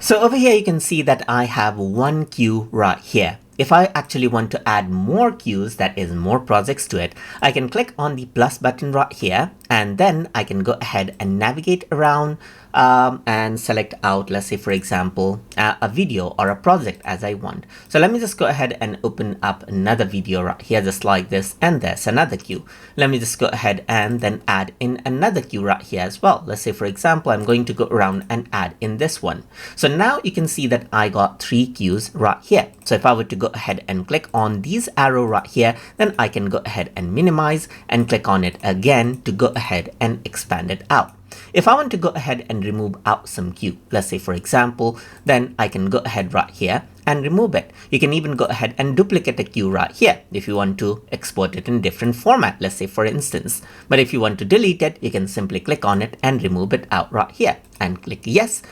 So over here, you can see that I have one queue right here. If I actually want to add more queues, that is more projects to it, I can click on the plus button right here, and then I can go ahead and navigate around and select out, let's say, for example, a video or a project as I want. So let me just go ahead and open up another video right here, just like this, and there's another queue. Let me just go ahead and then add in another queue right here as well. Let's say, for example, I'm going to go around and add in this one. So now you can see that I got 3 queues right here. So if I were to go ahead and click on these arrow right here, then I can go ahead and minimize and click on it again to go ahead and expand it out. If I want to go ahead and remove out some queue, let's say for example, then I can go ahead right here and remove it. You can even go ahead and duplicate a queue right here if you want to export it in different format, let's say for instance. But if you want to delete it, you can simply click on it and remove it out right here and click yes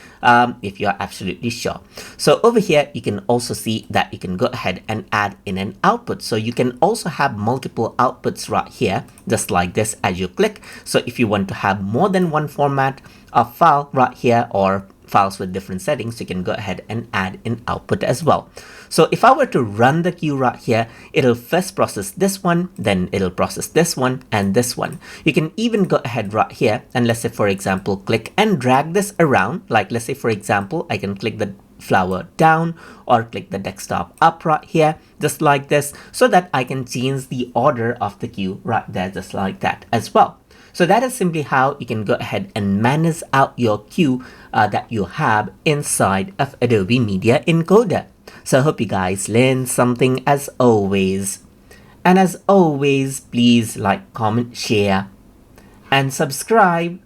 if you're absolutely sure. So over here, you can also see that you can go ahead and add in an output. So you can also have multiple outputs right here, just like this as you click. So if you want to have more than one format of file right here or files with different settings, you can go ahead and add in output as well. So if I were to run the queue right here, it'll first process this one, then it'll process this one and this one. You can even go ahead right here and let's say for example, click and drag this around. Like let's say for example, I can click the flower down or click the desktop up right here, just like this, so that I can change the order of the queue right there, just like that as well. So that is simply how you can go ahead and manage out your queue that you have inside of Adobe Media Encoder. So I hope you guys learned something as always. And as always, please like, comment, share, and subscribe.